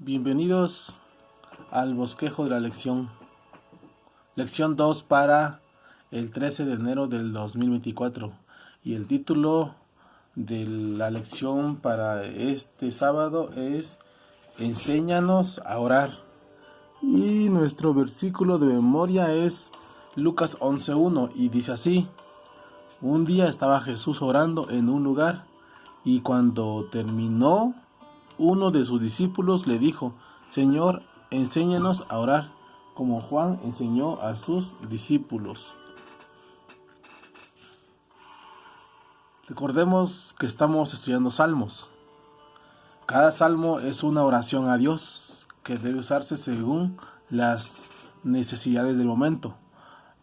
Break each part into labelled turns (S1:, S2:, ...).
S1: Bienvenidos al bosquejo de la lección 2 para el 13 de enero del 2024, y el título de la lección para este sábado es Enséñanos a orar, y nuestro versículo de memoria es Lucas 11:1 y dice así: un día estaba Jesús orando en un lugar, y cuando terminó, uno de sus discípulos le dijo: Señor, enséñanos a orar, como Juan enseñó a sus discípulos. Recordemos que estamos estudiando salmos. Cada salmo es una oración a Dios que debe usarse según las necesidades del momento: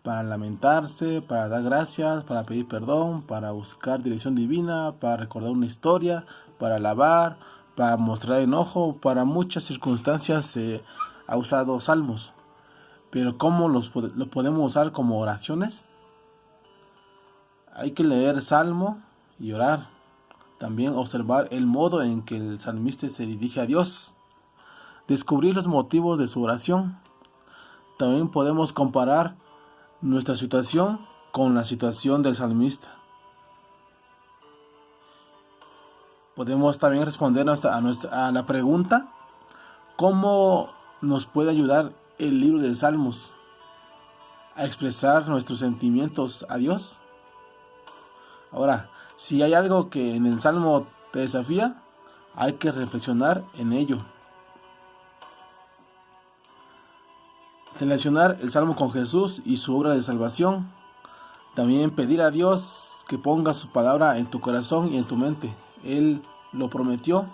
S1: para lamentarse, para dar gracias, para pedir perdón, para buscar dirección divina, para recordar una historia, para alabar, para mostrar enojo. Para muchas circunstancias se ha usado salmos. Pero ¿cómo lo podemos usar como oraciones? Hay que leer salmo y orar. También observar el modo en que el salmista se dirige a Dios. Descubrir los motivos de su oración. También podemos comparar nuestra situación con la situación del salmista. Podemos también responder a la pregunta: ¿cómo nos puede ayudar el libro de Salmos a expresar nuestros sentimientos a Dios? Ahora, si hay algo que en el Salmo te desafía, hay que reflexionar en ello. Relacionar el Salmo con Jesús y su obra de salvación. También pedir a Dios que ponga su palabra en tu corazón y en tu mente. Él lo prometió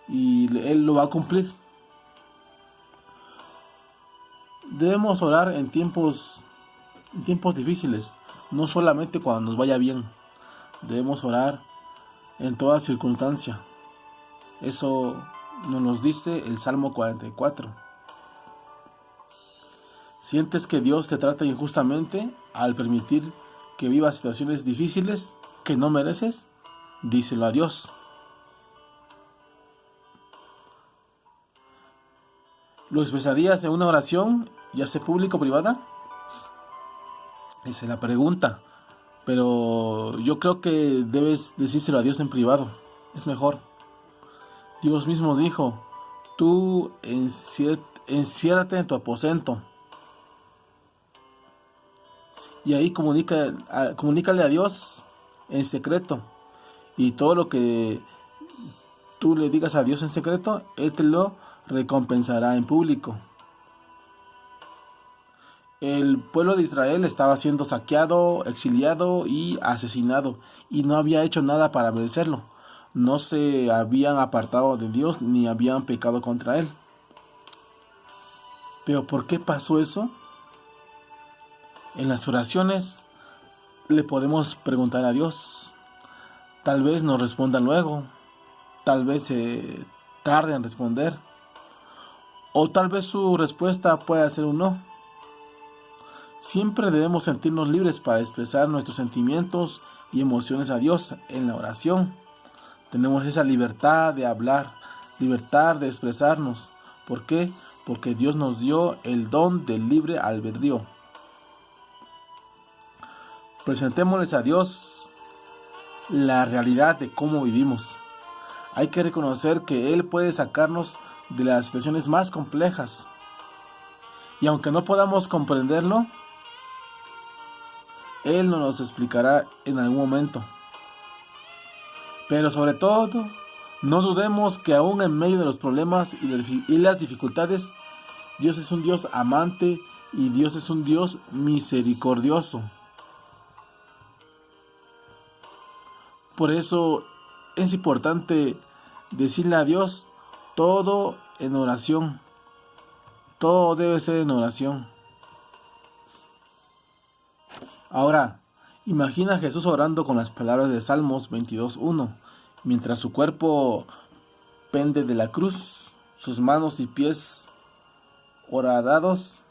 S1: y Él lo va a cumplir. Debemos orar en tiempos difíciles, no solamente cuando nos vaya bien. Debemos orar en toda circunstancia. Eso nos lo dice el Salmo 44. ¿Sientes que Dios te trata injustamente al permitir que vivas situaciones difíciles que no mereces? Díselo a Dios. ¿Lo expresarías en una oración, ya sea pública o privada? Esa es la pregunta. Pero yo creo que debes decírselo a Dios en privado. Es mejor. Dios mismo dijo: tú enciérrate en tu aposento. Y ahí comunícale a Dios en secreto. Y todo lo que tú le digas a Dios en secreto, Él te lo recompensará en público. El pueblo de Israel estaba siendo saqueado, exiliado y asesinado, y no había hecho nada para merecerlo. No se habían apartado de Dios ni habían pecado contra Él. ¿Pero por qué pasó eso? En las oraciones le podemos preguntar a Dios. Tal vez nos responda luego, tal vez se tarde en responder, o tal vez su respuesta pueda ser un no. Siempre debemos sentirnos libres para expresar nuestros sentimientos y emociones a Dios en la oración. Tenemos esa libertad de hablar, libertad de expresarnos. ¿Por qué? Porque Dios nos dio el don del libre albedrío. Presentémosles a Dios la realidad de cómo vivimos. Hay que reconocer que Él puede sacarnos de las situaciones más complejas. Y aunque no podamos comprenderlo, Él nos lo explicará en algún momento. Pero sobre todo, no dudemos que aún en medio de los problemas y las dificultades, Dios es un Dios amante y Dios es un Dios misericordioso. Por eso es importante decirle a Dios todo en oración. Todo debe ser en oración. Ahora, imagina a Jesús orando con las palabras de Salmos 22:1. Mientras su cuerpo pende de la cruz, sus manos y pies horadados,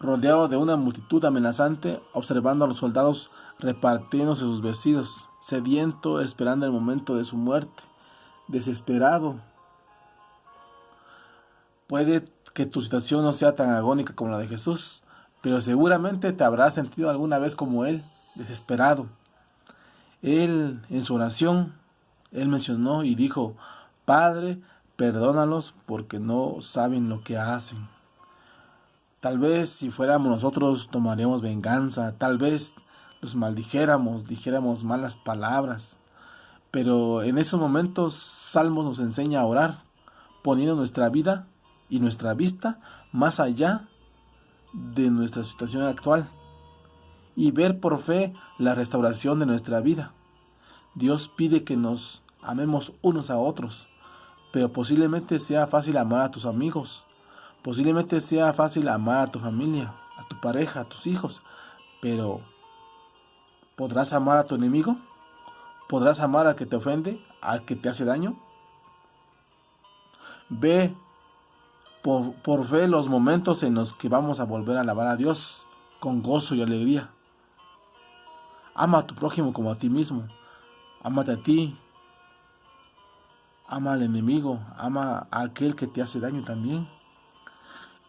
S1: rodeado de una multitud amenazante, observando a los soldados repartiéndose sus vestidos, sediento, esperando el momento de su muerte, desesperado. Puede que tu situación no sea tan agónica como la de Jesús, pero seguramente te habrás sentido alguna vez como Él, desesperado. Él, en su oración, Él mencionó y dijo: Padre, perdónalos porque no saben lo que hacen. Tal vez si fuéramos nosotros tomaríamos venganza, tal vez los maldijéramos, dijéramos malas palabras, pero en esos momentos Salmos nos enseña a orar, poniendo nuestra vida y nuestra vista más allá de nuestra situación actual y ver por fe la restauración de nuestra vida. Dios pide que nos amemos unos a otros, pero posiblemente sea fácil amar a tus amigos, posiblemente sea fácil amar a tu familia, a tu pareja, a tus hijos, pero ¿podrás amar a tu enemigo? ¿Podrás amar al que te ofende, al que te hace daño? Ve por fe los momentos en los que vamos a volver a alabar a Dios con gozo y alegría. Ama a tu prójimo como a ti mismo. Ámate a ti. Ama al enemigo. Ama a aquel que te hace daño también.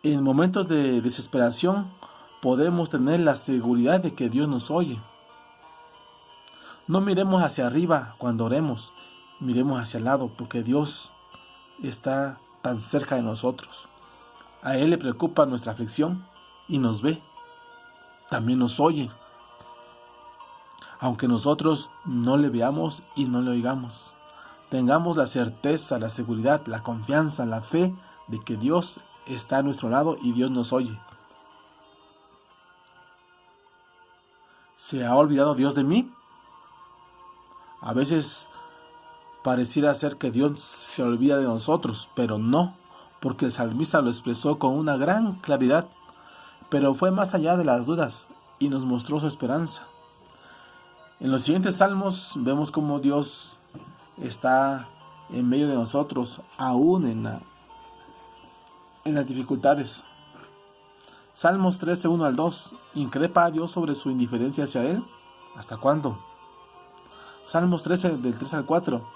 S1: En momentos de desesperación podemos tener la seguridad de que Dios nos oye. No miremos hacia arriba cuando oremos. Miremos hacia el lado porque Dios está tan cerca de nosotros. A Él le preocupa nuestra aflicción y nos ve. También nos oye, aunque nosotros no le veamos y no le oigamos. Tengamos la certeza, la seguridad, la confianza, la fe de que Dios está a nuestro lado y Dios nos oye. ¿Se ha olvidado Dios de mí? A veces pareciera ser que Dios se olvida de nosotros, pero no, porque el salmista lo expresó con una gran claridad, pero fue más allá de las dudas y nos mostró su esperanza. En los siguientes salmos vemos cómo Dios está en medio de nosotros, aún en las dificultades. Salmos 13, 1 al 2. ¿Increpa a Dios sobre su indiferencia hacia Él? ¿Hasta cuándo? Salmos 13, del 3 al 4.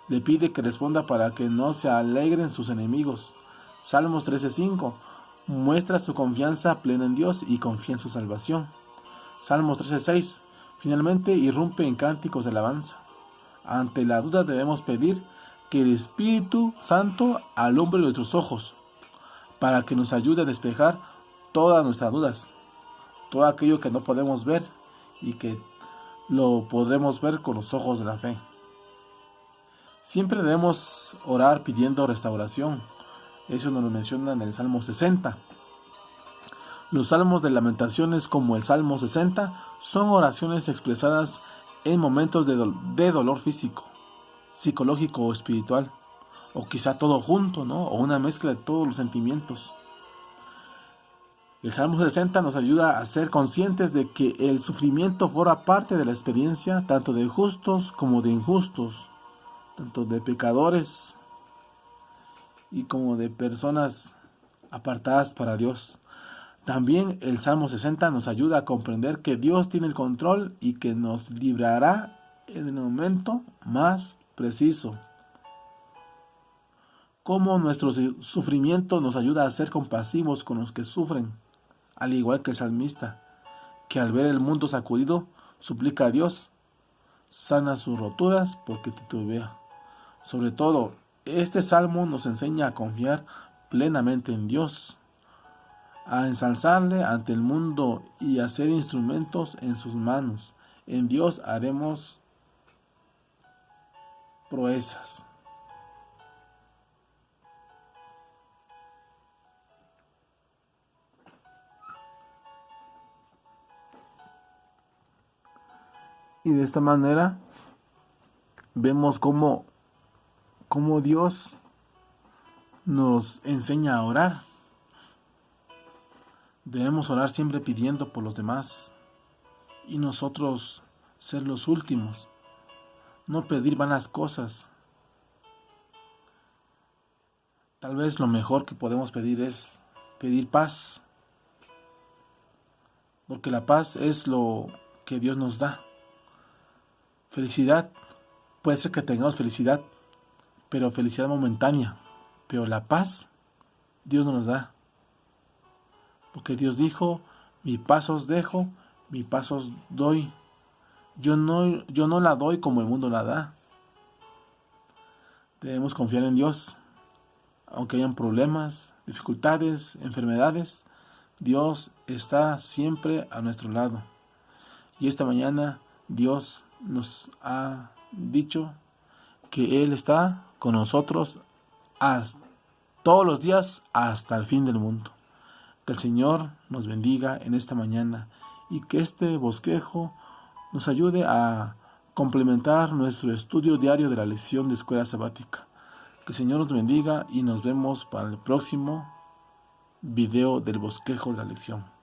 S1: Le pide que responda para que no se alegren sus enemigos. Salmos 13, 5. Muestra su confianza plena en Dios y confía en su salvación. Salmos 13, 6. Finalmente irrumpe en cánticos de alabanza. Ante la duda debemos pedir que el Espíritu Santo alumbre nuestros ojos para que nos ayude a despejar todas nuestras dudas, todo aquello que no podemos ver y que lo podremos ver con los ojos de la fe. Siempre debemos orar pidiendo restauración. Eso nos lo menciona en el Salmo 60. Los salmos de lamentaciones, como el Salmo 60, son oraciones expresadas en momentos de dolor físico, psicológico o espiritual, o quizá todo junto, ¿no? O una mezcla de todos los sentimientos. El Salmo 60 nos ayuda a ser conscientes de que el sufrimiento forma parte de la experiencia tanto de justos como de injustos, tanto de pecadores y como de personas apartadas para Dios. También el Salmo 60 nos ayuda a comprender que Dios tiene el control y que nos librará en el momento más preciso. Cómo nuestro sufrimiento nos ayuda a ser compasivos con los que sufren, al igual que el salmista, que al ver el mundo sacudido, suplica a Dios, sana sus roturas porque titubea. Sobre todo, este salmo nos enseña a confiar plenamente en Dios, a ensalzarle ante el mundo y a ser instrumentos en sus manos. En Dios haremos proezas. Y de esta manera vemos cómo Dios nos enseña a orar. Debemos orar siempre pidiendo por los demás y nosotros ser los últimos. No pedir vanas cosas. Tal vez lo mejor que podemos pedir es pedir paz, porque la paz es lo que Dios nos da. Felicidad, puede ser que tengamos felicidad, pero felicidad momentánea. Pero la paz Dios nos los da. Porque Dios dijo, mi paz os dejo, mi paz os doy. Yo no la doy como el mundo la da. Debemos confiar en Dios. Aunque hayan problemas, dificultades, enfermedades, Dios está siempre a nuestro lado. Y esta mañana Dios nos ha dicho que Él está con nosotros todos los días hasta el fin del mundo. Que el Señor nos bendiga en esta mañana y que este bosquejo nos ayude a complementar nuestro estudio diario de la lección de escuela sabática. Que el Señor nos bendiga y nos vemos para el próximo video del bosquejo de la lección.